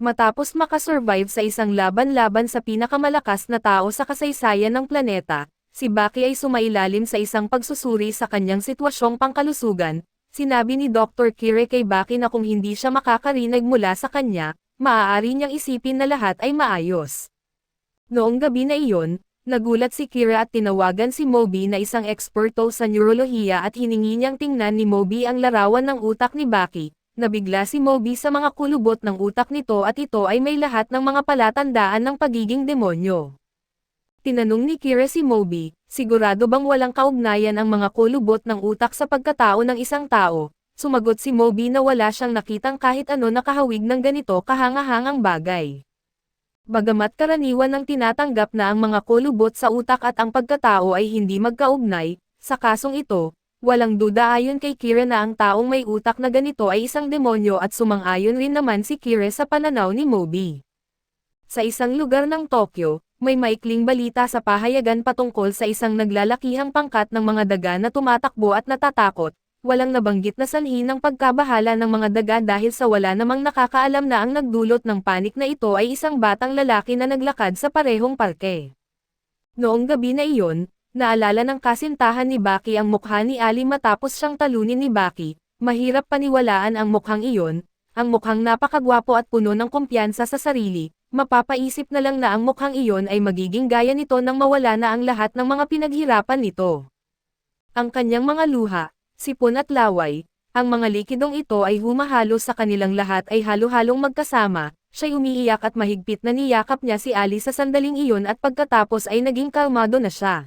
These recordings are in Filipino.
Matapos makasurvive sa isang laban-laban sa pinakamalakas na tao sa kasaysayan ng planeta, si Baki ay sumailalim sa isang pagsusuri sa kanyang sitwasyong pangkalusugan. Sinabi ni Dr. Kire kay Baki na kung hindi siya makakarinig mula sa kanya, maaari niyang isipin na lahat ay maayos. Noong gabi na iyon, nagulat si Kira at tinawagan si Moby na isang eksperto sa neurolohiya at hiningi niyang tingnan ni Moby ang larawan ng utak ni Baki. Nabigla si Moby sa mga kulubot ng utak nito at ito ay may lahat ng mga palatandaan ng pagiging demonyo. Tinanong ni Kira si Moby, sigurado bang walang kaugnayan ang mga kulubot ng utak sa pagkatao ng isang tao? Sumagot si Moby na wala siyang nakitang kahit ano na kahawig ng ganito kahangahangang bagay. Bagamat karaniwan ng tinatanggap na ang mga kulubot sa utak at ang pagkatao ay hindi magkaugnay, sa kasong ito, walang duda ayon kay Kira na ang taong may utak na ganito ay isang demonyo at sumang-ayon rin naman si Kira sa pananaw ni Moby. Sa isang lugar ng Tokyo, may maikling balita sa pahayagan patungkol sa isang naglalakihang pangkat ng mga daga na tumatakbo at natatakot. Walang nabanggit na sanhi ng pagkabahala ng mga daga dahil sa wala namang nakakaalam na ang nagdulot ng panik na ito ay isang batang lalaki na naglakad sa parehong parke. Noong gabi na iyon, naalala ng kasintahan ni Baki ang mukha ni Ali matapos siyang talunin ni Baki. Mahirap paniwalaan ang mukhang iyon, ang mukhang napakagwapo at puno ng kumpiyansa sa sarili. Mapapaisip na lang na ang mukhang iyon ay magiging gaya nito nang mawala na ang lahat ng mga pinaghirapan nito. Ang kanyang mga luha, sipon at laway, ang mga likidong ito ay humahalo sa kanilang lahat ay halo-halong magkasama. Siya'y umiiyak at mahigpit na niyakap niya si Ali sa sandaling iyon at pagkatapos ay naging kalmado na siya.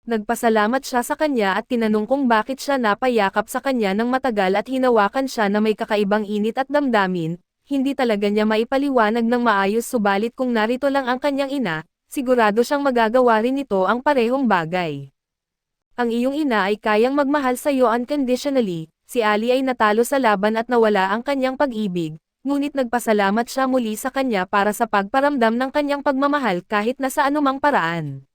Nagpasalamat siya sa kanya at tinanong kung bakit siya napayakap sa kanya ng matagal at hinawakan siya na may kakaibang init at damdamin. Hindi talaga niya maipaliwanag ng maayos subalit kung narito lang ang kanyang ina, sigurado siyang magagawa rin nito ang parehong bagay. Ang iyong ina ay kayang magmahal sa iyo unconditionally. Si Ali ay natalo sa laban at nawala ang kanyang pag-ibig, ngunit nagpasalamat siya muli sa kanya para sa pagparamdam ng kanyang pagmamahal kahit na sa anumang paraan.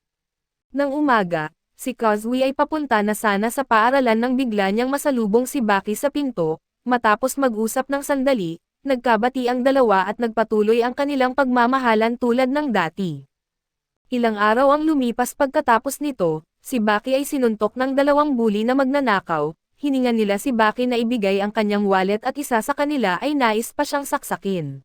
Nang umaga, si Kazuya ay papunta na sana sa paaralan nang bigla niyang masalubong si Baki sa pinto. Matapos mag-usap ng sandali, nagkabati ang dalawa at nagpatuloy ang kanilang pagmamahalan tulad ng dati. Ilang araw ang lumipas pagkatapos nito, si Baki ay sinuntok ng dalawang bully na magnanakaw. Hiningan nila si Baki na ibigay ang kanyang wallet at isa sa kanila ay nais pa siyang saksakin.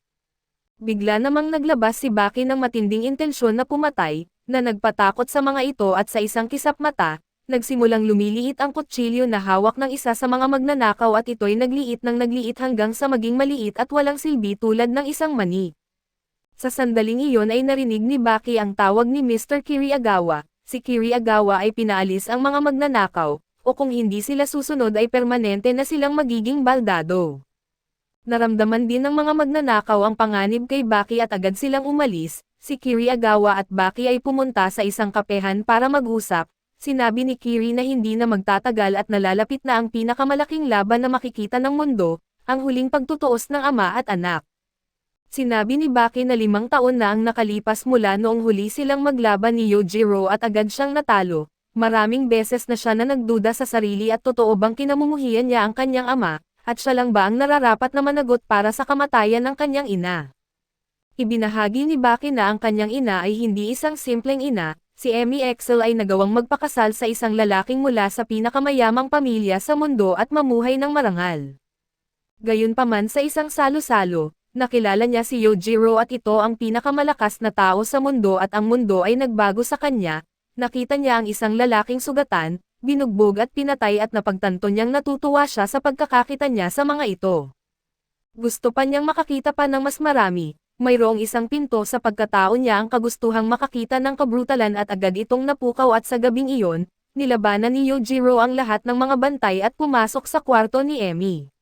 Bigla namang naglabas si Baki ng matinding intensyon na pumatay, na nagpatakot sa mga ito at sa isang kisap mata, nagsimulang lumiliit ang kutsilyo na hawak ng isa sa mga magnanakaw at ito'y nagliit ng nagliit hanggang sa maging maliit at walang silbi tulad ng isang mani. Sa sandaling iyon ay narinig ni Baki ang tawag ni Mr. Kiriagawa. Si Kiriagawa ay pinaalis ang mga magnanakaw, o kung hindi sila susunod ay permanente na silang magiging baldado. Naramdaman din ng mga magnanakaw ang panganib kay Baki at agad silang umalis. Si Kiriagawa at Baki ay pumunta sa isang kapehan para mag-usap. Sinabi ni Kiri na hindi na magtatagal at nalalapit na ang pinakamalaking laban na makikita ng mundo, ang huling pagtutuos ng ama at anak. Sinabi ni Baki na 5 taon na ang nakalipas mula noong huli silang maglaban ni Yojiro at agad siyang natalo. Maraming beses na siya na nagduda sa sarili at totoo bang kinamumuhian niya ang kanyang ama, at siya lang ba ang nararapat na managot para sa kamatayan ng kanyang ina. Ibinahagi ni Baki na ang kanyang ina ay hindi isang simpleng ina. Si Emmy Excel ay nagawang magpakasal sa isang lalaking mula sa pinakamayamang pamilya sa mundo at mamuhay ng marangal. Gayunpaman sa isang salo-salo, nakilala niya si Yojiro at ito ang pinakamalakas na tao sa mundo at ang mundo ay nagbago sa kanya. Nakita niya ang isang lalaking sugatan, binugbog at pinatay at napagtanto niyang natutuwa siya sa pagkakakita niya sa mga ito. Gusto pa niyang makakita pa ng mas marami. Mayroong isang pinto sa pagkatao niya ang kagustuhang makakita ng kabrutalan at agad itong napukaw at sa gabing iyon, nilabanan ni Yojiro ang lahat ng mga bantay at pumasok sa kwarto ni Emmy.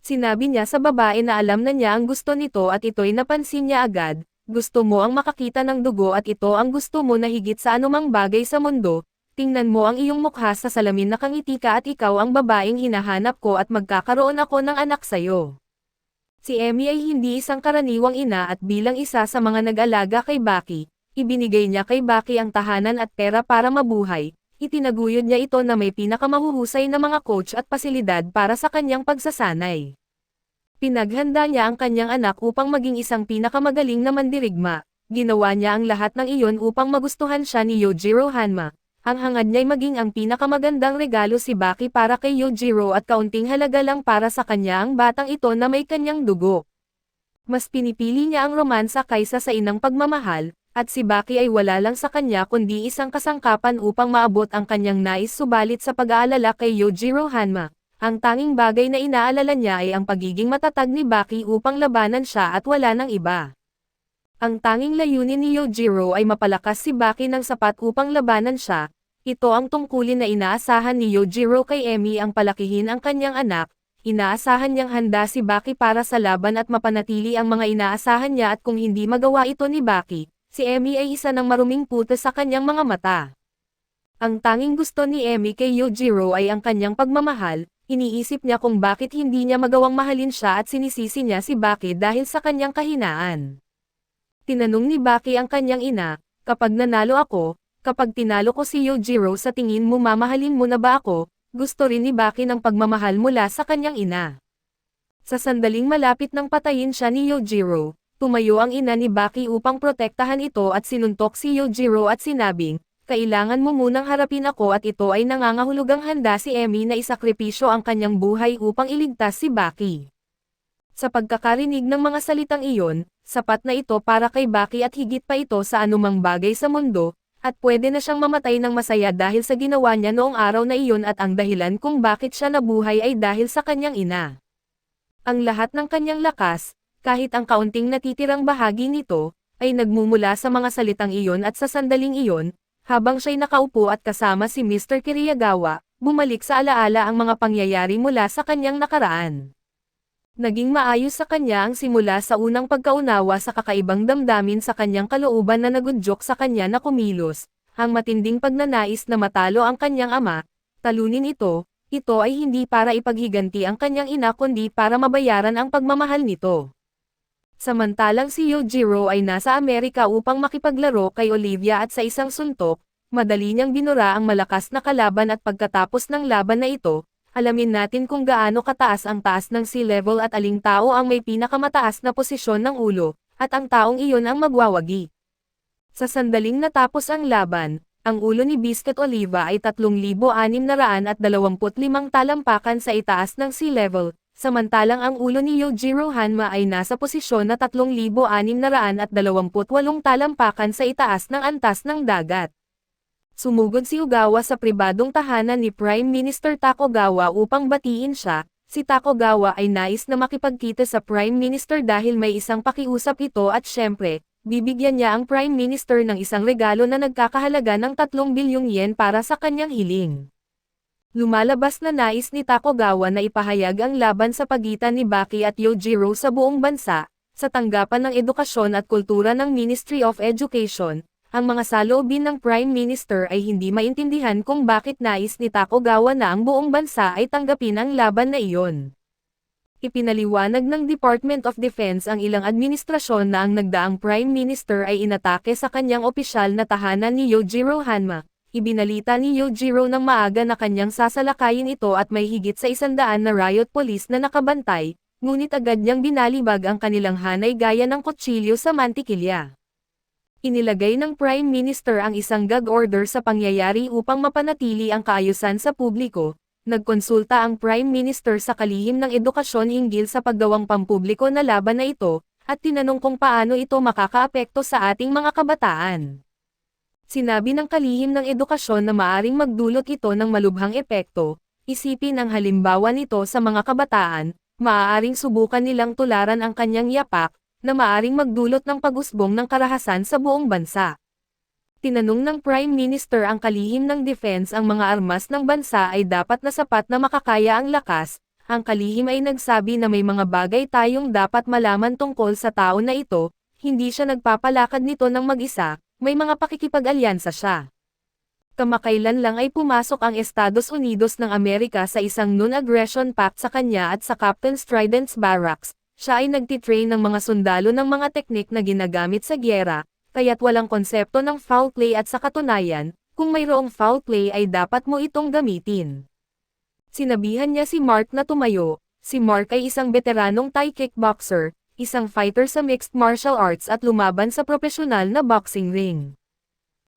Sinabi niya sa babae na alam na niya ang gusto nito at ito'y napansin niya agad. Gusto mo ang makakita ng dugo at ito ang gusto mo na higit sa anumang bagay sa mundo. Tingnan mo ang iyong mukha sa salamin na kangiti ka at ikaw ang babaeng hinahanap ko at magkakaroon ako ng anak sayo. Si Emmy ay hindi isang karaniwang ina at bilang isa sa mga nag-alaga kay Baki, ibinigay niya kay Baki ang tahanan at pera para mabuhay. Itinaguyod niya ito na may pinakamahuhusay na mga coach at pasilidad para sa kanyang pagsasanay. Pinaghanda niya ang kanyang anak upang maging isang pinakamagaling na mandirigma. Ginawa niya ang lahat ng iyon upang magustuhan siya ni Yojiro Hanma. Ang hangad niya'y maging ang pinakamagandang regalo si Baki para kay Yojiro at kaunting halaga lang para sa kanya ang batang ito na may kanyang dugo. Mas pinipili niya ang romansa kaysa sa inang pagmamahal, at si Baki ay wala lang sa kanya kundi isang kasangkapan upang maabot ang kanyang nais subalit sa pag-aalala kay Yojiro Hanma. Ang tanging bagay na inaalala niya ay ang pagiging matatag ni Baki upang labanan siya at wala ng iba. Ang tanging layunin ni Yojiro ay mapalakas si Baki ng sapat upang labanan siya. Ito ang tungkulin na inaasahan ni Yojiro kay Emi ang palakihin ang kanyang anak. Inaasahan niyang handa si Baki para sa laban at mapanatili ang mga inaasahan niya at kung hindi magawa ito ni Baki, si Emi ay isa ng maruming puta sa kanyang mga mata. Ang tanging gusto ni Emi kay Yojiro ay ang kanyang pagmamahal. Iniisip niya kung bakit hindi niya magawang mahalin siya at sinisisi niya si Baki dahil sa kanyang kahinaan. Tinanong ni Baki ang kanyang ina, kapag nanalo ako, kapag tinalo ko si Yojiro sa tingin mo mamahalin mo na ba ako? Gusto rin ni Baki ng pagmamahal mula sa kanyang ina. Sa sandaling malapit nang patayin siya ni Yojiro, tumayo ang ina ni Baki upang protektahan ito at sinuntok si Yojiro at sinabing, kailangan mo munang harapin ako at ito ay nangangahulugang handa si Emi na isakripisyo ang kanyang buhay upang iligtas si Baki. Sa pagkakarinig ng mga salitang iyon, sapat na ito para kay Baki at higit pa ito sa anumang bagay sa mundo, at pwede na siyang mamatay ng masaya dahil sa ginawa niya noong araw na iyon at ang dahilan kung bakit siya nabuhay ay dahil sa kanyang ina. Ang lahat ng kanyang lakas, kahit ang kaunting natitirang bahagi nito, ay nagmumula sa mga salitang iyon at sa sandaling iyon, habang siya'y nakaupo at kasama si Mr. Kiriyagawa, bumalik sa alaala ang mga pangyayari mula sa kanyang nakaraan. Naging maayos sa kanya ang simula sa unang pagkaunawa sa kakaibang damdamin sa kanyang kalooban na nagudyok sa kanya na kumilos, ang matinding pagnanais na matalo ang kanyang ama, talunin ito ay hindi para ipaghiganti ang kanyang ina kundi para mabayaran ang pagmamahal nito. Samantalang si Yojiro ay nasa Amerika upang makipaglaro kay Olivia at sa isang suntok, madali niyang binura ang malakas na kalaban at pagkatapos ng laban na ito, alamin natin kung gaano kataas ang taas ng sea level at aling tao ang may pinakamataas na posisyon ng ulo, at ang taong iyon ang magwawagi. Sa sandaling natapos ang laban, ang ulo ni Biscuit Oliva ay 3,625 talampakan sa itaas ng sea level, samantalang ang ulo ni Yojiro Hanma ay nasa posisyon na 3,628 talampakan sa itaas ng antas ng dagat. Sumugod si Ogawa sa pribadong tahanan ni Prime Minister Takogawa upang batiin siya. Si Takogawa ay nais na makipagkita sa Prime Minister dahil may isang pakiusap ito at syempre, bibigyan niya ang Prime Minister ng isang regalo na nagkakahalaga ng 3 bilyong yen para sa kanyang hiling. Lumalabas na nais ni Takogawa na ipahayag ang laban sa pagitan ni Baki at Yojiro sa buong bansa, sa tanggapan ng edukasyon at kultura ng Ministry of Education. Ang mga saloobin ng Prime Minister ay hindi maintindihan kung bakit nais ni Takogawa na ang buong bansa ay tanggapin ang laban na iyon. Ipinaliwanag ng Department of Defense ang ilang administrasyon na ang nagdaang Prime Minister ay inatake sa kanyang opisyal na tahanan ni Yojiro Hanma. Ibinalita ni Yojiro ng maaga na kanyang sasalakayin ito at may higit sa 100 na riot police na nakabantay, ngunit agad niyang binalibag ang kanilang hanay gaya ng kutsilyo sa mantikilya. Inilagay ng Prime Minister ang isang gag order sa pangyayari upang mapanatili ang kaayusan sa publiko. Nagkonsulta ang Prime Minister sa kalihim ng edukasyon hinggil sa paggawang pampubliko na laban na ito, at tinanong kung paano ito makakaapekto sa ating mga kabataan. Sinabi ng kalihim ng edukasyon na maaring magdulot ito ng malubhang epekto. Isipin ang halimbawa nito sa mga kabataan, maaaring subukan nilang tularan ang kanyang yapak, na maaring magdulot ng pag-usbong ng karahasan sa buong bansa. Tinanong ng Prime Minister ang kalihim ng defense ang mga armas ng bansa ay dapat na sapat na makakaya ang lakas. Ang kalihim ay nagsabi na may mga bagay tayong dapat malaman tungkol sa tao na ito, hindi siya nagpapalakad nito ng mag-isa, may mga pakikipag-alyansa siya. Kamakailan lang ay pumasok ang Estados Unidos ng Amerika sa isang non-aggression pact sa kanya at sa Captain Strident's barracks. Siya ay nagtitrain ng mga sundalo ng mga teknik na ginagamit sa gyera, kaya't walang konsepto ng foul play at sa katunayan, kung mayroong foul play ay dapat mo itong gamitin. Sinabihan niya si Mark na tumayo, si Mark ay isang veteranong Thai kickboxer, isang fighter sa mixed martial arts at lumaban sa propesyonal na boxing ring.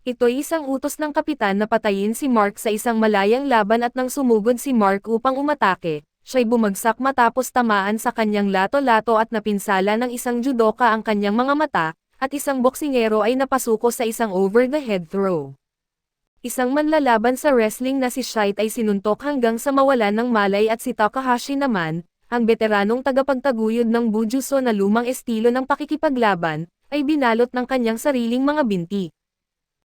Ito'y isang utos ng kapitan na patayin si Mark sa isang malayang laban at nang sumugod si Mark upang umatake, siya'y bumagsak matapos tamaan sa kanyang lato-lato at napinsala ng isang judoka ang kanyang mga mata, at isang boksingero ay napasuko sa isang over-the-head throw. Isang manlalaban sa wrestling na si Shite ay sinuntok hanggang sa mawalan ng malay at si Takahashi naman, ang veteranong tagapagtaguyod ng Bujutsu na lumang estilo ng pakikipaglaban, ay binalot ng kanyang sariling mga binti.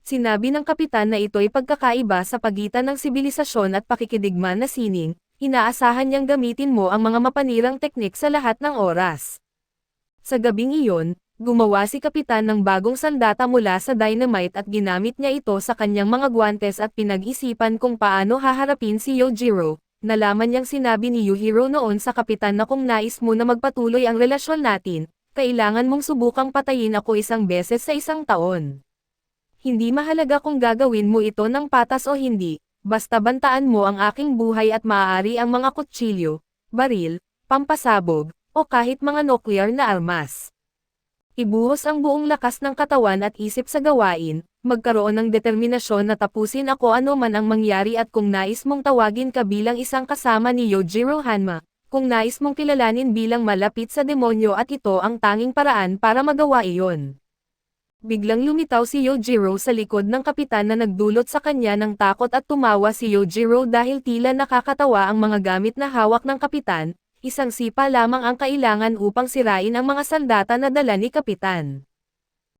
Sinabi ng kapitan na ito'y pagkakaiba sa pagitan ng sibilisasyon at pakikidigma na sining, inaasahan niyang gamitin mo ang mga mapanirang teknik sa lahat ng oras. Sa gabing iyon, gumawa si kapitan ng bagong sandata mula sa dynamite at ginamit niya ito sa kanyang mga guwantes at pinag-isipan kung paano haharapin si Yojiro. Nalaman niyang sinabi ni Yujiro noon sa kapitan na kung nais mo na magpatuloy ang relasyon natin, kailangan mong subukang patayin ako isang beses sa isang taon. Hindi mahalaga kung gagawin mo ito ng patas o hindi, basta bantaan mo ang aking buhay at maaari ang mga kutsilyo, baril, pampasabog, o kahit mga nuclear na armas. Ibuhos ang buong lakas ng katawan at isip sa gawain, magkaroon ng determinasyon na tapusin ako ano man ang mangyari at kung nais mong tawagin ka bilang isang kasama ni Yojiro Hanma, kung nais mong kilalanin bilang malapit sa demonyo at ito ang tanging paraan para magawa iyon. Biglang lumitaw si Yojiro sa likod ng kapitan na nagdulot sa kanya ng takot at tumawa si Yojiro dahil tila nakakatawa ang mga gamit na hawak ng kapitan. Isang sipa lamang ang kailangan upang sirain ang mga sandata na dala ni kapitan.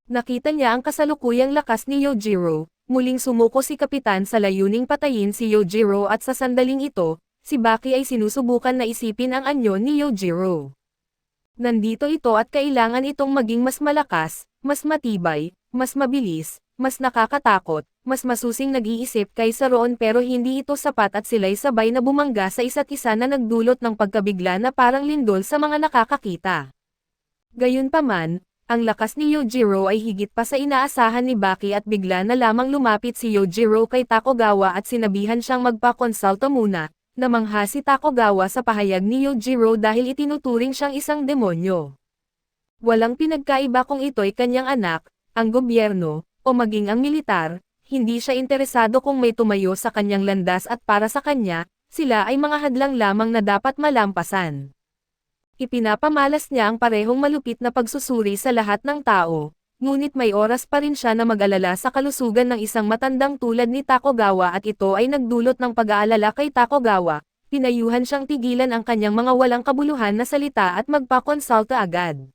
Nakita niya ang kasalukuyang lakas ni Yojiro, muling sumuko si kapitan sa layuning patayin si Yojiro at sa sandaling ito, si Baki ay sinusubukan na isipin ang anyo ni Yojiro. Nandito ito at kailangan itong maging mas malakas, mas matibay, mas mabilis, mas nakakatakot, mas masusing nag-iisip kaysa roon pero hindi ito sapat at sila'y sabay na bumangga sa isa't isa na nagdulot ng pagkabigla na parang lindol sa mga nakakakita. Gayunpaman, ang lakas ni Yojiro ay higit pa sa inaasahan ni Baki at bigla na lamang lumapit si Yojiro kay Takogawa at sinabihan siyang magpa-konsulta muna. Namangha si Takogawa sa pahayag ni Yojiro dahil itinuturing siyang isang demonyo. Walang pinagkaiba kung ito'y kanyang anak, ang gobyerno, o maging ang militar, hindi siya interesado kung may tumayo sa kanyang landas at para sa kanya, sila ay mga hadlang lamang na dapat malampasan. Ipinapamalas niya ang parehong malupit na pagsusuri sa lahat ng tao, ngunit may oras pa rin siya na mag-alala sa kalusugan ng isang matandang tulad ni Takogawa at ito ay nagdulot ng pag-aalala kay Takogawa, pinayuhan siyang tigilan ang kanyang mga walang kabuluhan na salita at magpa-konsulta agad.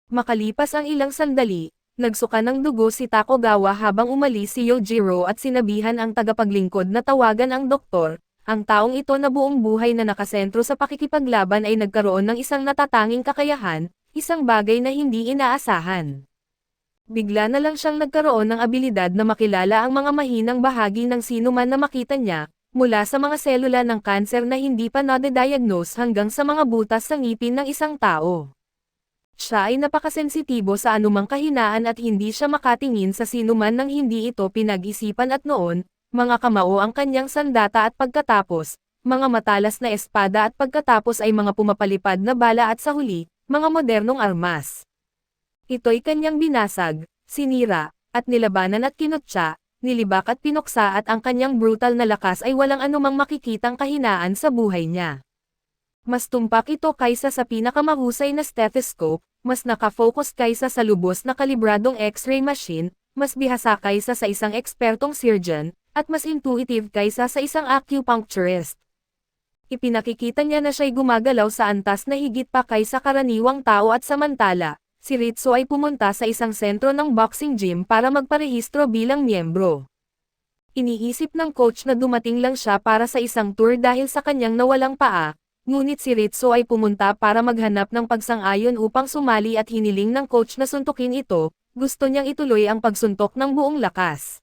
Makalipas ang ilang sandali, nagsuka ng dugo si Takogawa habang umalis si Yojiro at sinabihan ang tagapaglingkod na tawagan ang doktor. Ang taong ito na buong buhay na nakasentro sa pakikipaglaban ay nagkaroon ng isang natatanging kakayahan, isang bagay na hindi inaasahan. Bigla na lang siyang nagkaroon ng abilidad na makilala ang mga mahinang bahagi ng sinuman na makita niya, mula sa mga selula ng kanser na hindi pa nade-diagnose hanggang sa mga butas sa ngipin ng isang tao. Siya ay napakasensitibo sa anumang kahinaan at hindi siya makatingin sa sinuman nang hindi ito pinag-isipan at noon, mga kamao ang kanyang sandata at pagkatapos, mga matalas na espada at pagkatapos ay mga pumapalipad na bala at sa huli, mga modernong armas. Ito'y kanyang binasag, sinira, at nilabanan at kinutya, nilibak at pinuksa at ang kanyang brutal na lakas ay walang anumang makikitang kahinaan sa buhay niya. Mas tumpak ito kaysa sa pinakamahusay na stethoscope, mas nakafocus kaysa sa lubos na kalibradong X-ray machine, mas bihasa kaysa sa isang ekspertong surgeon, at mas intuitive kaysa sa isang acupuncturist. Ipinakikita niya na siya'y gumagalaw sa antas na higit pa kaysa karaniwang tao at samantala, si Ritsu ay pumunta sa isang sentro ng boxing gym para magparehistro bilang miyembro. Iniisip ng coach na dumating lang siya para sa isang tour dahil sa kanyang nawalang paa, ngunit si Ritsu ay pumunta para maghanap ng pagsang-ayon upang sumali at hiniling ng coach na suntukin ito, gusto niyang ituloy ang pagsuntok ng buong lakas.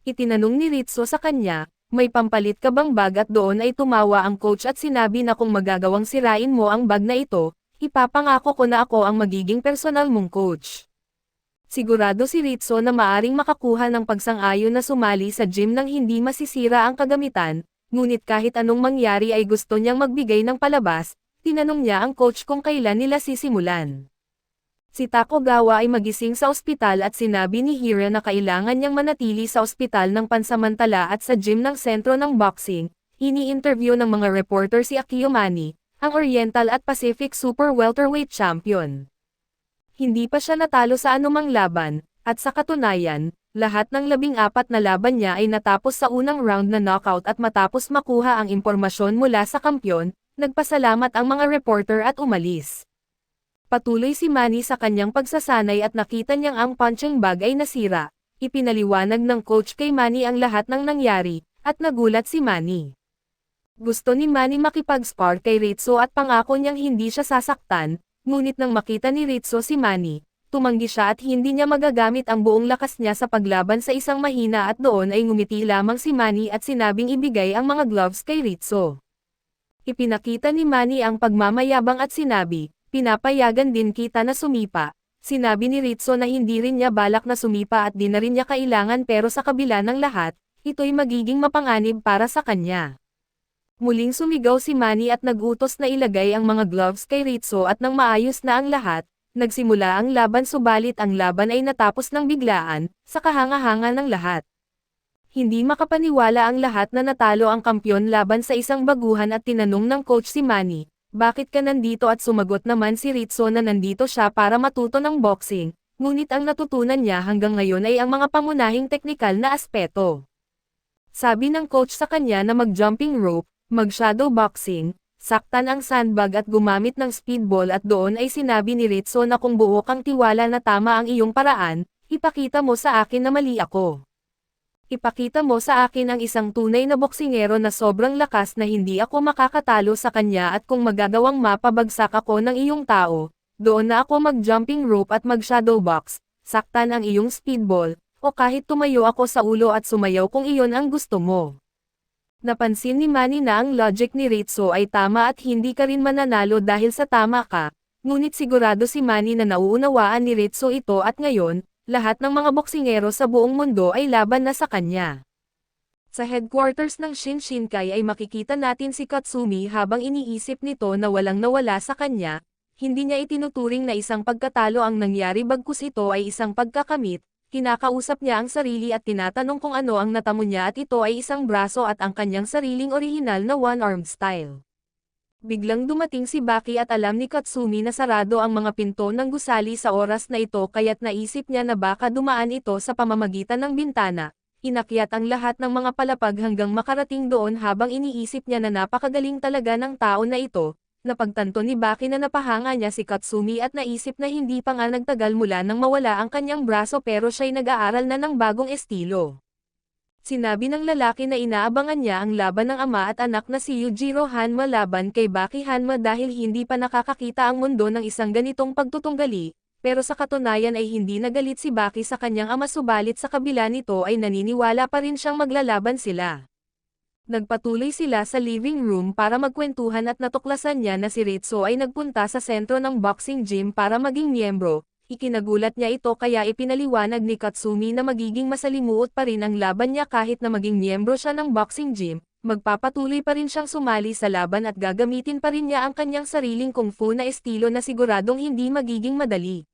Itinanong ni Ritsu sa kanya, may pampalit ka bang bag at doon ay tumawa ang coach at sinabi na kung magagawang sirain mo ang bag na ito, ipapangako ko na ako ang magiging personal mong coach. Sigurado si Ritsu na maaring makakuha ng pagsang-ayon na sumali sa gym nang hindi masisira ang kagamitan, ngunit kahit anong mangyari ay gusto niyang magbigay ng palabas. Tinanong niya ang coach kung kailan nila sisimulan. Si Takogawa ay magising sa ospital at sinabi ni Hira na kailangan niyang manatili sa ospital ng pansamantala at sa gym ng sentro ng boxing. Ini-interview ng mga reporter si Akiyomani, ang Oriental at Pacific Super Welterweight Champion. Hindi pa siya natalo sa anumang laban, at sa katunayan, lahat ng 14 na laban niya ay natapos sa unang round na knockout at matapos makuha ang impormasyon mula sa kampyon, nagpasalamat ang mga reporter at umalis. Patuloy si Manny sa kanyang pagsasanay at nakita niyang ang punching bag ay nasira. Ipinaliwanag ng coach kay Manny ang lahat ng nangyari, at nagulat si Manny. Gusto ni Manny makipag-spar kay Ritsu at pangako niyang hindi siya sasaktan, ngunit nang makita ni Ritsu si Manny, tumanggi siya at hindi niya magagamit ang buong lakas niya sa paglaban sa isang mahina at doon ay ngumiti lamang si Manny at sinabing ibigay ang mga gloves kay Ritsu. Ipinakita ni Manny ang pagmamayabang at sinabi, pinapayagan din kita na sumipa. Sinabi ni Ritsu na hindi rin niya balak na sumipa at di na rin niya kailangan pero sa kabila ng lahat, ito'y magiging mapanganib para sa kanya. Muling sumigaw si Manny at nagutos na ilagay ang mga gloves kay Ritsu at nang maayos na ang lahat, nagsimula ang laban subalit ang laban ay natapos ng biglaan, sa kahanga-hanga ng lahat. Hindi makapaniwala ang lahat na natalo ang kampyon laban sa isang baguhan at tinanong ng coach si Manny, bakit ka nandito at sumagot naman si Ritsu na nandito siya para matuto ng boxing, ngunit ang natutunan niya hanggang ngayon ay ang mga pangunahing teknikal na aspeto. Sabi ng coach sa kanya na mag-jumping rope, mag-shadow boxing, saktan ang sandbag at gumamit ng speedball at doon ay sinabi ni Ritsu na kung buo kang tiwala na tama ang iyong paraan, ipakita mo sa akin na mali ako. Ipakita mo sa akin ang isang tunay na boksingero na sobrang lakas na hindi ako makakatalo sa kanya at kung magagawang mapabagsak ako ng iyong tao, doon na ako mag-jumping rope at mag-shadow box, saktan ang iyong speedball, o kahit tumayo ako sa ulo at sumayaw kung iyon ang gusto mo. Napansin ni Manny na ang logic ni Ritsu ay tama at hindi ka rin mananalo dahil sa tama ka, ngunit sigurado si Manny na nauunawaan ni Ritsu ito at ngayon, lahat ng mga boksingero sa buong mundo ay laban na sa kanya. Sa headquarters ng Shinshinkai ay makikita natin si Katsumi habang iniisip nito na walang nawala sa kanya, hindi niya itinuturing na isang pagkatalo ang nangyari bagkus ito ay isang pagkakamit, kinakausap niya ang sarili at tinatanong kung ano ang natamo niya at ito ay isang braso at ang kanyang sariling orihinal na one-armed style. Biglang dumating si Baki at alam ni Katsumi na sarado ang mga pinto ng gusali sa oras na ito kaya't naisip niya na baka dumaan ito sa pamamagitan ng bintana. Inakyat ang lahat ng mga palapag hanggang makarating doon habang iniisip niya na napakagaling talaga ng tao na ito. Napagtanto ni Baki na napahanga niya si Katsumi at naisip na hindi pa nga nagtagal mula nang mawala ang kanyang braso pero siya'y nag-aaral na ng bagong estilo. Sinabi ng lalaki na inaabangan niya ang laban ng ama at anak na si Yujiro Hanma laban kay Baki Hanma dahil hindi pa nakakakita ang mundo ng isang ganitong pagtutunggali, pero sa katunayan ay hindi nagalit si Baki sa kanyang ama subalit sa kabila nito ay naniniwala pa rin siyang maglalaban sila. Nagpatuloy sila sa living room para magkwentuhan at natuklasan niya na si Ritsu ay nagpunta sa sentro ng boxing gym para maging miyembro. Ikinagulat niya ito kaya ipinaliwanag ni Katsumi na magiging masalimuot pa rin ang laban niya kahit na maging miyembro siya ng boxing gym, magpapatuloy pa rin siyang sumali sa laban at gagamitin pa rin niya ang kanyang sariling kung fu na estilo na siguradong hindi magiging madali.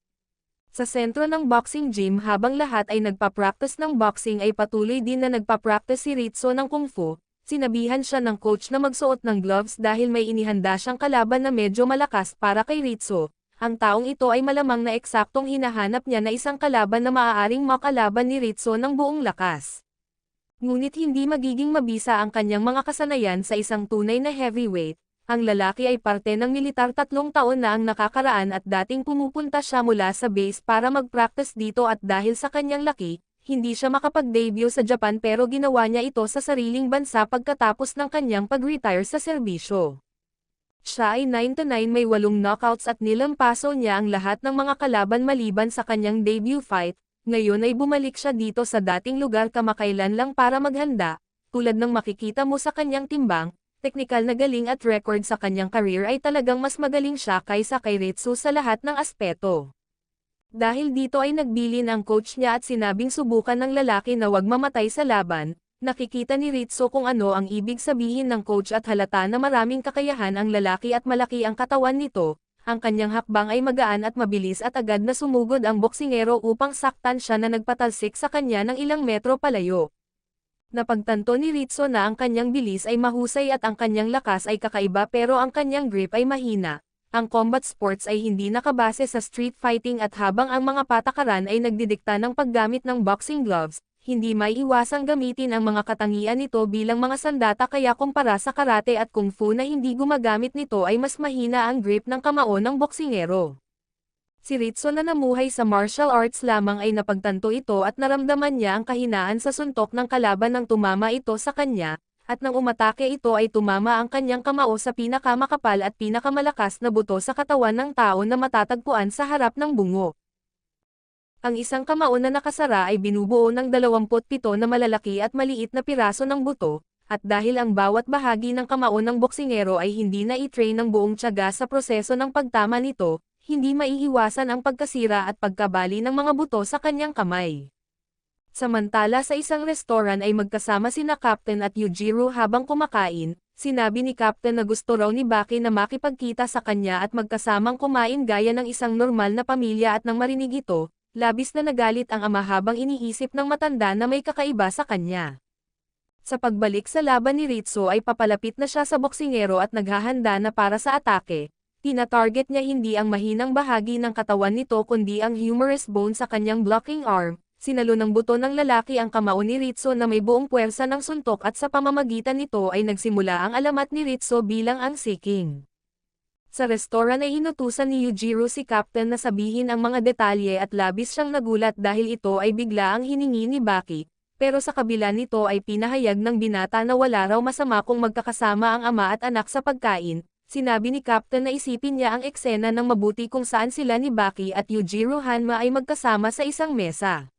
Sa sentro ng boxing gym habang lahat ay nagpa-practice ng boxing ay patuloy din na nagpa-practice si Ritsu ng kung fu, sinabihan siya ng coach na magsuot ng gloves dahil may inihanda siyang kalaban na medyo malakas para kay Ritsu. Ang taong ito ay malamang na eksaktong hinahanap niya na isang kalaban na maaaring makalaban ni Ritsu ng buong lakas. Ngunit hindi magiging mabisa ang kanyang mga kasanayan sa isang tunay na heavyweight. Ang lalaki ay parte ng militar 3 taon na ang nakakaraan at dating pumupunta siya mula sa base para mag-practice dito at dahil sa kanyang laki, hindi siya makapag-debut sa Japan pero ginawa niya ito sa sariling bansa pagkatapos ng kanyang pag-retire sa serbisyo. Siya ay 9-9 may 8 knockouts at nilampaso niya ang lahat ng mga kalaban maliban sa kanyang debut fight, ngayon ay bumalik siya dito sa dating lugar kamakailan lang para maghanda, tulad ng makikita mo sa kanyang timbang, teknikal na galing at record sa kanyang career ay talagang mas magaling siya kaysa kay Ritsu sa lahat ng aspeto. Dahil dito ay nagbilin ang coach niya at sinabing subukan ng lalaki na wag mamatay sa laban, Nakikita ni Ritso kung ano ang ibig sabihin ng coach at halata na maraming kakayahan ang lalaki at malaki ang katawan nito. Ang kanyang hakbang ay magaan at mabilis at agad na sumugod ang boksingero upang saktan siya na nagpatalsik sa kanya ng ilang metro palayo. Napagtanto ni Ritso na ang kanyang bilis ay mahusay at ang kanyang lakas ay kakaiba pero ang kanyang grip ay mahina. Ang combat sports ay hindi nakabase sa street fighting at habang ang mga patakaran ay nagdidikta ng paggamit ng boxing gloves, hindi may iwasang gamitin ang mga katangian nito bilang mga sandata kaya kumpara sa karate at kung fu na hindi gumagamit nito ay mas mahina ang grip ng kamao ng boksingero. Si Ritso na namuhay sa martial arts lamang ay napagtanto ito at naramdaman niya ang kahinaan sa suntok ng kalaban nang tumama ito sa kanya, at nang umatake ito ay tumama ang kanyang kamao sa pinakamakapal at pinakamalakas na buto sa katawan ng tao na matatagpuan sa harap ng bungo. Ang isang kamao na nakasara ay binubuo ng 27 na malalaki at maliit na piraso ng buto, at dahil ang bawat bahagi ng kamao ng boksingero ay hindi na i-train ng buong tiyaga sa proseso ng pagtama nito, hindi maiiwasan ang pagkasira at pagkabali ng mga buto sa kanyang kamay. Samantala sa isang restoran ay magkasama sina Captain at Yujiro habang kumakain, sinabi ni Captain na gusto raw ni Baki na makipagkita sa kanya at magkasamang kumain gaya ng isang normal na pamilya at nang marinig ito, labis na nagalit ang ama habang iniisip ng matanda na may kakaiba sa kanya. Sa pagbalik sa laban ni Ritso ay papalapit na siya sa boksingero at naghahanda na para sa atake. Tina-target niya hindi ang mahinang bahagi ng katawan nito kundi ang humerus bone sa kanyang blocking arm. Sinalo ng buto ng lalaki ang kamao ni Ritso na may buong puwersa ng suntok at sa pamamagitan nito ay nagsimula ang alamat ni Ritso bilang ang Seeking. Sa restoran ay inutusan ni Yujiro si Captain na sabihin ang mga detalye at labis siyang nagulat dahil ito ay bigla ang hiningi ni Baki, pero sa kabila nito ay pinahayag ng binata na wala raw masama kung magkakasama ang ama at anak sa pagkain. Sinabi ni Captain na isipin niya ang eksena ng mabuti kung saan sila ni Baki at Yujiro Hanma ay magkasama sa isang mesa.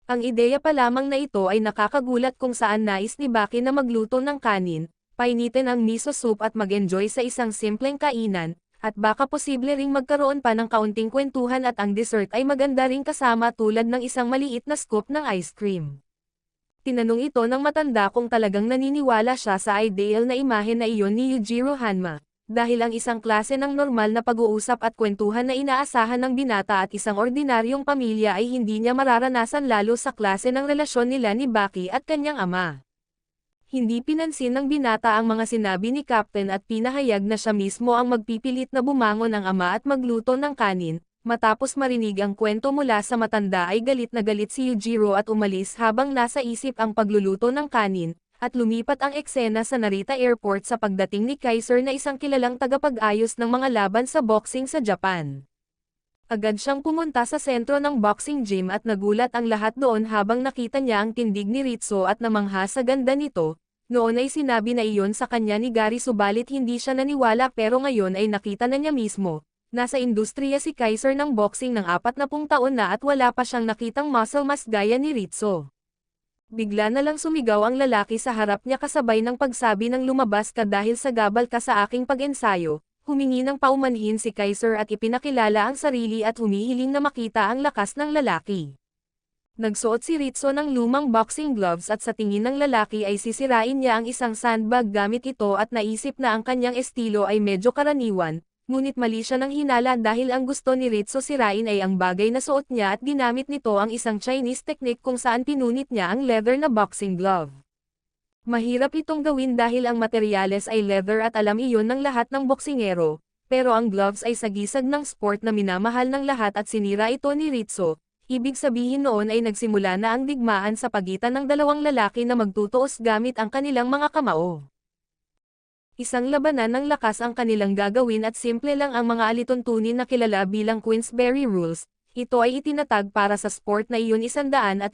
Ang ideya pa lamang na ito ay nakakagulat kung saan nais ni Baki na magluto ng kanin, painitin ang miso soup at mag-enjoy sa isang simpleng kainan, at baka posible ring magkaroon pa ng kaunting kwentuhan at ang dessert ay maganda ring kasama tulad ng isang maliit na scoop ng ice cream. Tinanong ito ng matanda kung talagang naniniwala siya sa ideal na imahe na iyon ni Yujiro Hanma. Dahil ang isang klase ng normal na pag-uusap at kwentuhan na inaasahan ng binata at isang ordinaryong pamilya ay hindi niya mararanasan lalo sa klase ng relasyon nila ni Baki at kanyang ama. Hindi pinansin ng binata ang mga sinabi ni Captain at pinahayag na siya mismo ang magpipilit na bumangon ang ama at magluto ng kanin. Matapos marinig ang kwento mula sa matanda ay galit na galit si Yujiro at umalis habang nasa isip ang pagluluto ng kanin. At lumipat ang eksena sa Narita Airport sa pagdating ni Kaiser na isang kilalang tagapag-ayos ng mga laban sa boxing sa Japan. Agad siyang pumunta sa sentro ng boxing gym at nagulat ang lahat doon habang nakita niya ang tindig ni Ritso at namangha sa ganda nito. Noon ay sinabi na iyon sa kanya ni Gary subalit hindi siya naniwala pero ngayon ay nakita na niya mismo. Nasa industriya si Kaiser ng boxing ng 40 taon na at wala pa siyang nakitang muscle mas gaya ni Ritso. Bigla na lang sumigaw ang lalaki sa harap niya kasabay ng pagsabi ng lumabas ka dahil sagabal ka sa aking pag-ensayo, humingi ng paumanhin si Kaiser at ipinakilala ang sarili at humihiling na makita ang lakas ng lalaki. Nagsuot si Ritso ng lumang boxing gloves at sa tingin ng lalaki ay sisirain niya ang isang sandbag gamit ito at naisip na ang kanyang estilo ay medyo karaniwan. Ngunit mali siya ng hinala dahil ang gusto ni Ritso sirain ay ang bagay na suot niya at ginamit nito ang isang Chinese technique kung saan pinunit niya ang leather na boxing glove. Mahirap itong gawin dahil ang materyales ay leather at alam iyon ng lahat ng boksingero, pero ang gloves ay sagisag ng sport na minamahal ng lahat at sinira ito ni Ritso. Ibig sabihin noon ay nagsimula na ang digmaan sa pagitan ng dalawang lalaki na magtutuos gamit ang kanilang mga kamao. Isang labanan ng lakas ang kanilang gagawin at simple lang ang mga alituntunin na kilala bilang Queensberry Rules. Ito ay itinatag para sa sport na iyon 150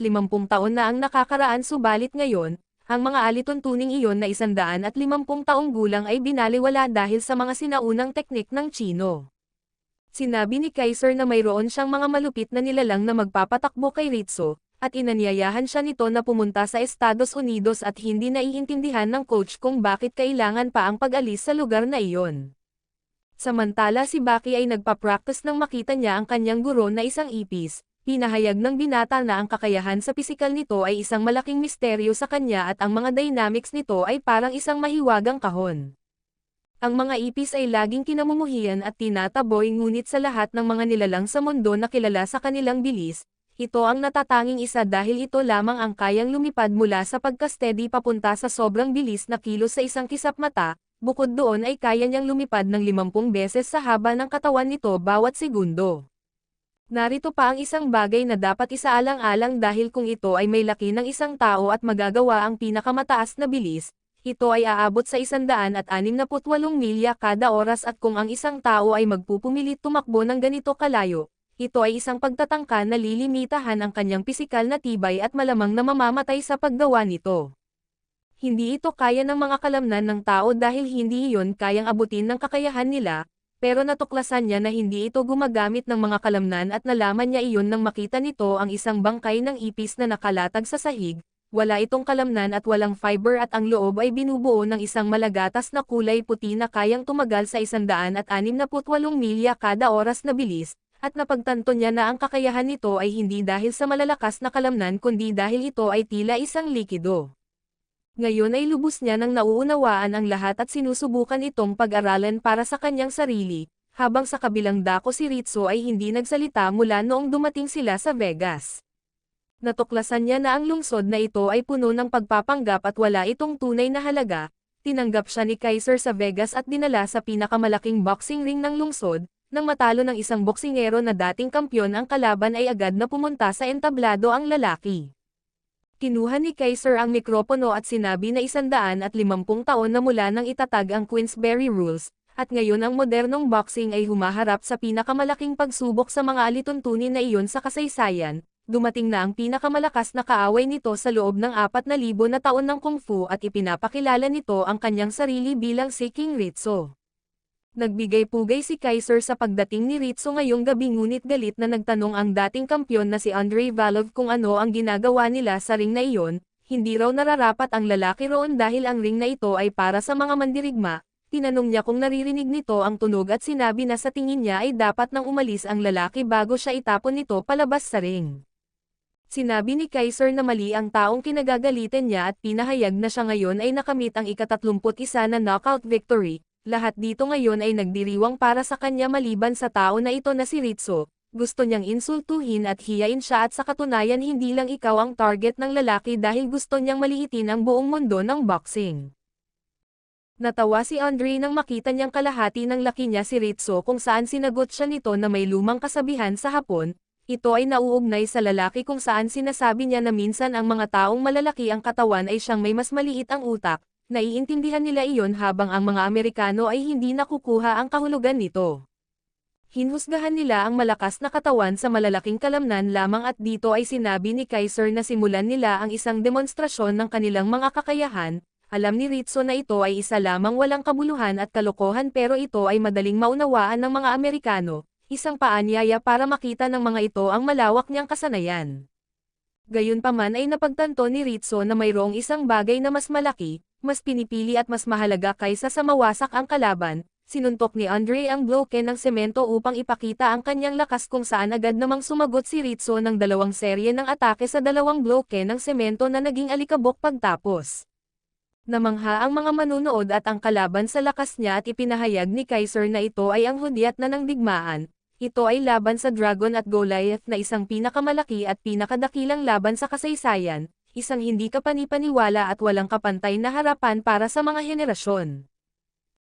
taon na ang nakakaraan subalit ngayon, ang mga alituntuning iyon na 150 taong gulang ay binaliwala dahil sa mga sinaunang teknik ng Chino. Sinabi ni Kaiser na mayroon siyang mga malupit na nilalang na magpapatakbo kay Ritso, at inanyayahan siya nito na pumunta sa Estados Unidos at hindi naiintindihan ng coach kung bakit kailangan pa ang pag-alis sa lugar na iyon. Samantala si Baki ay nagpa-practice nang makita niya ang kanyang guro na isang ipis, Pinahayag ng binata na ang kakayahan sa pisikal nito ay isang malaking misteryo sa kanya at ang mga dynamics nito ay parang isang mahiwagang kahon. Ang mga ipis ay laging kinamumuhian at tinataboy ngunit sa lahat ng mga nilalang sa mundo na kilala sa kanilang bilis, ito ang natatanging isa dahil ito lamang ang kayang lumipad mula sa pagka-steady papunta sa sobrang bilis na kilos sa isang kisap mata, bukod doon ay kaya niyang lumipad ng 50 beses sa haba ng katawan nito bawat segundo. Narito pa ang isang bagay na dapat isaalang-alang dahil kung ito ay may laki ng isang tao at magagawa ang pinakamataas na bilis, ito ay aabot sa 168 milya kada oras at kung ang isang tao ay magpupumilit tumakbo ng ganito kalayo, ito ay isang pagtatangka na lilimitahan ang kanyang pisikal na tibay at malamang na mamamatay sa paggawa nito. Hindi ito kaya ng mga kalamnan ng tao dahil hindi iyon kayang abutin ng kakayahan nila, pero natuklasan niya na hindi ito gumagamit ng mga kalamnan at nalaman niya iyon nang makita nito ang isang bangkay ng ipis na nakalatag sa sahig, wala itong kalamnan at walang fiber at ang loob ay binubuo ng isang malagatas na kulay puti na kayang tumagal sa 168 milya kada oras na bilis, at napagtanto niya na ang kakayahan nito ay hindi dahil sa malalakas na kalamnan kundi dahil ito ay tila isang likido. Ngayon ay lubos niya nang nauunawaan ang lahat at sinusubukan itong pag-aralan para sa kanyang sarili, habang sa kabilang dako si Ritsu ay hindi nagsalita mula noong dumating sila sa Vegas. Natuklasan niya na ang lungsod na ito ay puno ng pagpapanggap at wala itong tunay na halaga, tinanggap siya ni Kaiser sa Vegas at dinala sa pinakamalaking boxing ring ng lungsod, nang matalo ng isang boksingero na dating kampyon ang kalaban ay agad na pumunta sa entablado ang lalaki. Kinuha ni Kaiser ang mikropono at sinabi na 150 taon na mula nang itatag ang Queensberry Rules, at ngayon ang modernong boxing ay humaharap sa pinakamalaking pagsubok sa mga alituntunin na iyon sa kasaysayan. Dumating na ang pinakamalakas na kaaway nito sa loob ng 4,000 na taon ng Kung Fu at ipinapakilala nito ang kanyang sarili bilang si King Ritsu. Nagbigay-pugay si Kaiser sa pagdating ni Ritsu ngayong gabi ngunit galit na nagtanong ang dating kampyon na si Andrei Valov kung ano ang ginagawa nila sa ring na iyon, hindi raw nararapat ang lalaki roon dahil ang ring na ito ay para sa mga mandirigma. Tinanong niya kung naririnig nito ang tunog at sinabi na sa tingin niya ay dapat nang umalis ang lalaki bago siya itapon nito palabas sa ring. Sinabi ni Kaiser na mali ang taong kinagagalitan niya at pinahayag na siya ngayon ay nakamit ang ika-31 na knockout victory. Lahat dito ngayon ay nagdiriwang para sa kanya maliban sa tao na ito na si Ritsu. Gusto niyang insultuhin at hiyain siya at sa katunayan hindi lang ikaw ang target ng lalaki dahil gusto niyang maliitin ang buong mundo ng boxing. Natawa si Andre nang makita niyang kalahati ng laki niya si Ritsu kung saan sinagot siya nito na may lumang kasabihan sa Hapon. Ito ay nauugnay sa lalaki kung saan sinasabi niya na minsan ang mga taong malalaki ang katawan ay siyang may mas maliit ang utak. Naiintindihan nila iyon habang ang mga Amerikano ay hindi nakukuha ang kahulugan nito. Hinhusgahan nila ang malakas na katawan sa malalaking kalamnan lamang at dito ay sinabi ni Kaiser na simulan nila ang isang demonstrasyon ng kanilang mga kakayahan. Alam ni Ritsu na ito ay isa lamang walang kabuluhan at kalokohan pero ito ay madaling maunawaan ng mga Amerikano, isang paanyaya para makita ng mga ito ang malawak niyang kasanayan. Gayunpaman ay napagtanto ni Ritsu na mayroong isang bagay na mas malaki, mas pinipili at mas mahalaga kaysa sa mawasak ang kalaban. Sinuntok ni Andre ang bloke ng semento upang ipakita ang kanyang lakas kung saan agad namang sumagot si Ritsu ng 2 serye ng atake sa 2 bloke ng semento na naging alikabok pagtapos. Namangha ang mga manunood at ang kalaban sa lakas niya at ipinahayag ni Kaiser na ito ay ang hudyat na ng digmaan. Ito ay laban sa Dragon at Goliath na isang pinakamalaki at pinakadakilang laban sa kasaysayan. Isang hindi kapanipaniwala at walang kapantay na harapan para sa mga henerasyon.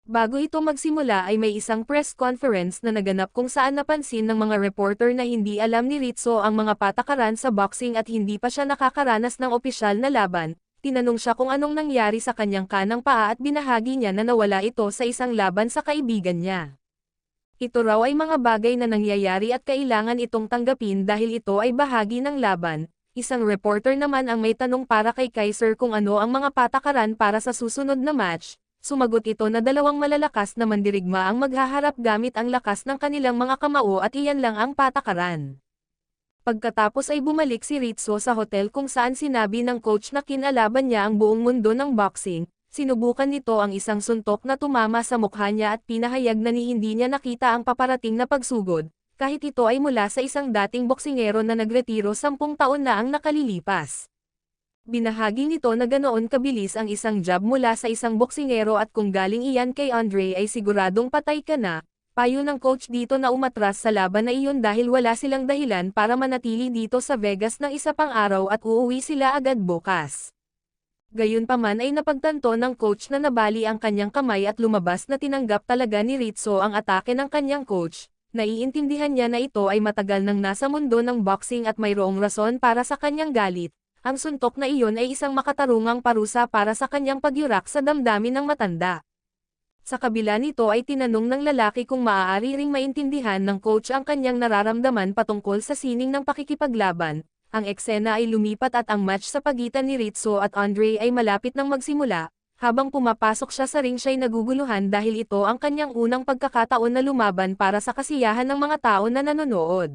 Bago ito magsimula ay may isang press conference na naganap kung saan napansin ng mga reporter na hindi alam ni Ritsu ang mga patakaran sa boxing at hindi pa siya nakakaranas ng opisyal na laban. Tinanong siya kung anong nangyari sa kanyang kanang paa at binahagi niya na nawala ito sa isang laban sa kaibigan niya. Ito raw ay mga bagay na nangyayari at kailangan itong tanggapin dahil ito ay bahagi ng laban. Isang reporter naman ang may tanong para kay Kaiser kung ano ang mga patakaran para sa susunod na match. Sumagot ito na 2 malalakas na mandirigma ang maghaharap gamit ang lakas ng kanilang mga kamao at iyan lang ang patakaran. Pagkatapos ay bumalik si Ritsu sa hotel kung saan sinabi ng coach na kinalaban niya ang buong mundo ng boxing. Sinubukan nito ang isang suntok na tumama sa mukha niya at pinahayag na hindi niya nakita ang paparating na pagsugod. kahit ito ay mula sa isang dating boksingero na nagretiro 10 taon na ang nakalilipas. Binahagi nito na ganoon kabilis ang isang jab mula sa isang boksingero at kung galing iyan kay Andre ay siguradong patay ka na, payo ng coach dito na umatras sa laban na iyon dahil wala silang dahilan para manatili dito sa Vegas ng isa pang araw at uuwi sila agad bukas. Gayunpaman ay napagtanto ng coach na nabali ang kanyang kamay at lumabas na tinanggap talaga ni Rizzo ang atake ng kanyang coach. Naiintindihan niya na ito ay matagal nang nasa mundo ng boxing at mayroong rason para sa kanyang galit. Ang suntok na iyon ay isang makatarungang parusa para sa kanyang pagyurak sa damdamin ng matanda. Sa kabila nito ay tinanong ng lalaki kung maaari ring maintindihan ng coach ang kanyang nararamdaman patungkol sa sining ng pakikipaglaban. Ang eksena ay lumipat at ang match sa pagitan ni Rizzo at Andre ay malapit nang magsimula. Habang pumapasok siya sa ring siya'y naguguluhan dahil ito ang kanyang unang pagkakataon na lumaban para sa kasiyahan ng mga tao na nanonood.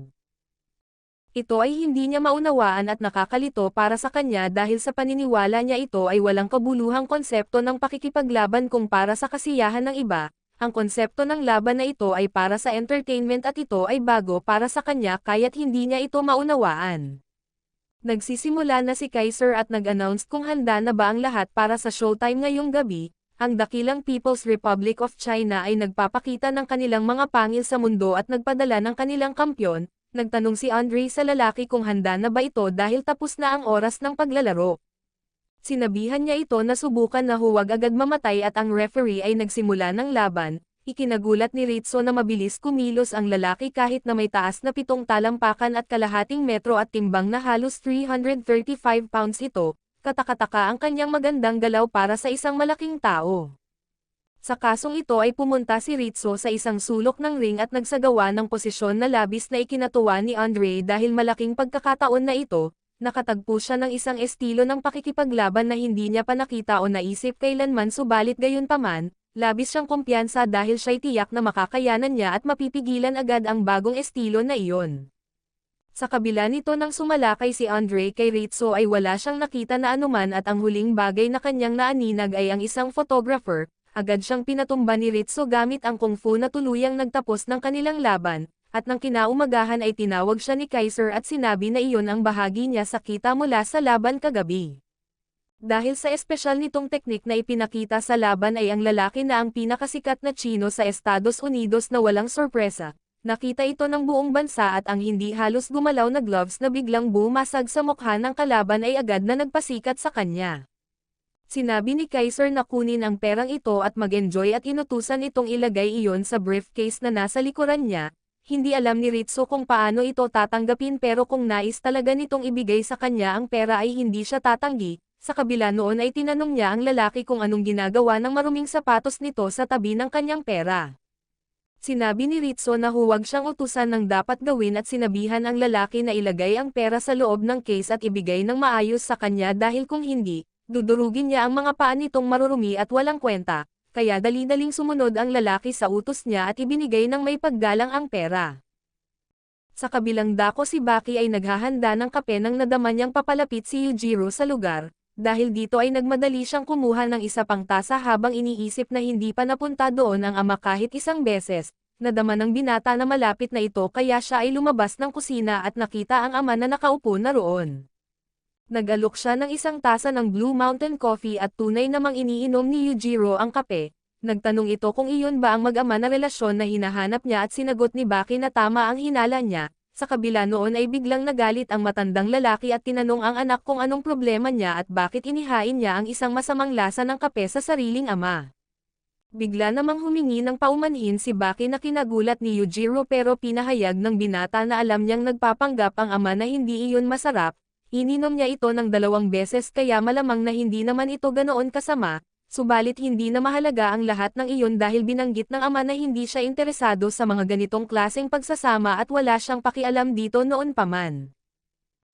Ito ay hindi niya maunawaan at nakakalito para sa kanya dahil sa paniniwala niya ito ay walang kabuluhang konsepto ng pakikipaglaban kung para sa kasiyahan ng iba. Ang konsepto ng laban na ito ay para sa entertainment at ito ay bago para sa kanya kaya't hindi niya ito maunawaan. Nagsisimula na si Kaiser at nag-announce kung handa na ba ang lahat para sa showtime ngayong gabi. Ang dakilang People's Republic of China ay nagpapakita ng kanilang mga pangil sa mundo at nagpadala ng kanilang kampyon. Nagtanong si Andre sa lalaki kung handa na ba ito dahil tapos na ang oras ng paglalaro. Sinabihan niya ito na subukan na huwag agad mamatay at ang referee ay nagsimula ng laban. Ikinagulat ni Rizzo na mabilis kumilos ang lalaki kahit na may taas na 7 talampakan at kalahating metro at timbang na halos 335 pounds ito, katakataka ang kanyang magandang galaw para sa isang malaking tao. Sa kasong ito ay pumunta si Rizzo sa isang sulok ng ring at nagsagawa ng posisyon na labis na ikinatuwa ni Andre dahil malaking pagkakataon na ito, nakatagpo siya ng isang estilo ng pakikipaglaban na hindi niya pa nakita o naisip kailanman subalit gayunpaman, labis siyang kumpiyansa dahil siya'y tiyak na makakayanan niya at mapipigilan agad ang bagong estilo na iyon. Sa kabila nito nang sumalakay si Andre kay Rizzo ay wala siyang nakita na anuman at ang huling bagay na kanyang naaninag ay ang isang photographer, agad siyang pinatumba ni Rizzo gamit ang kung fu na tuluyang nagtapos ng kanilang laban, at nang kinaumagahan ay tinawag siya ni Kaiser at sinabi na iyon ang bahagi niya sa kita mula sa laban kagabi. Dahil sa espesyal nitong teknik na ipinakita sa laban ay ang lalaki na ang pinakasikat na Chino sa Estados Unidos na walang sorpresa, nakita ito ng buong bansa at ang hindi halos gumalaw na gloves na biglang bumasag sa mukha ng kalaban ay agad na nagpasikat sa kanya. Sinabi ni Kaiser na kunin ang perang ito at mag-enjoy at inutusan itong ilagay iyon sa briefcase na nasa likuran niya. Hindi alam ni Rizzo kung paano ito tatanggapin pero kung nais talaga nitong ibigay sa kanya ang pera ay hindi siya tatanggi. Sa kabila noon ay tinanong niya ang lalaki kung anong ginagawa ng maruming sapatos nito sa tabi ng kanyang pera. Sinabi ni Rizzo na huwag siyang utusan ng dapat gawin at sinabihan ang lalaki na ilagay ang pera sa loob ng case at ibigay ng maayos sa kanya dahil kung hindi, dudurugin niya ang mga paa nitong marurumi at walang kwenta, kaya dali-daling sumunod ang lalaki sa utos niya at ibinigay ng may paggalang ang pera. Sa kabilang dako si Baki ay naghahanda ng kape nang nadama niyang papalapit si Yujiro sa lugar. Dahil dito ay nagmadali siyang kumuha ng isa pang tasa habang iniisip na hindi pa napunta doon ang ama kahit isang beses, nadama ng binata na malapit na ito kaya siya ay lumabas ng kusina at nakita ang ama na nakaupo na roon. Nag-alok siya ng isang tasa ng Blue Mountain Coffee at tunay namang iniinom ni Yujiro ang kape. Nagtanong ito kung iyon ba ang mag-ama na relasyon na hinahanap niya at sinagot ni Baki na tama ang hinala niya. Sa kabila noon ay biglang nagalit ang matandang lalaki at tinanong ang anak kung anong problema niya at bakit inihain niya ang isang masamang lasa ng kape sa sariling ama. Bigla namang humingi ng paumanhin si Baki na kinagulat ni Yujiro pero pinahayag ng binata na alam niyang nagpapanggap ang ama na hindi iyon masarap. Ininom niya ito ng 2 beses kaya malamang na hindi naman ito ganoon kasama. Subalit hindi na mahalaga ang lahat ng iyon dahil binanggit ng ama na hindi siya interesado sa mga ganitong klaseng pagsasama at wala siyang pakialam dito noon pa man.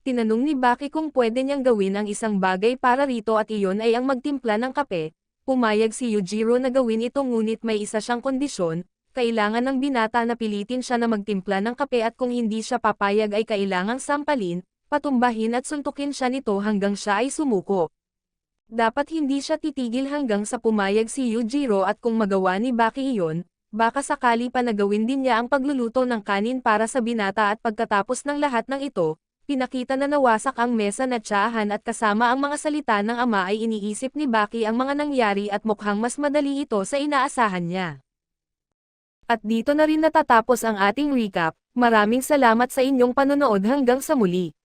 Tinanong ni Baki kung pwede niyang gawin ang isang bagay para rito at iyon ay ang magtimpla ng kape. Pumayag si Yujiro na gawin ito ngunit may isa siyang kondisyon, kailangan ng binata na pilitin siya na magtimpla ng kape at kung hindi siya papayag ay kailangang sampalin, patumbahin at suntukin siya nito hanggang siya ay sumuko. Dapat hindi siya titigil hanggang sa pumayag si Yujiro at kung magawa ni Baki iyon, Baka sakali pa na gawin din niya ang pagluluto ng kanin para sa binata at pagkatapos ng lahat ng ito, pinakita na nawasak ang mesa na tsahan at kasama ang mga salita ng ama ay iniisip ni Baki ang mga nangyari at mukhang mas madali ito sa inaasahan niya. At dito na rin natatapos ang ating recap, maraming salamat sa inyong panonood hanggang sa muli.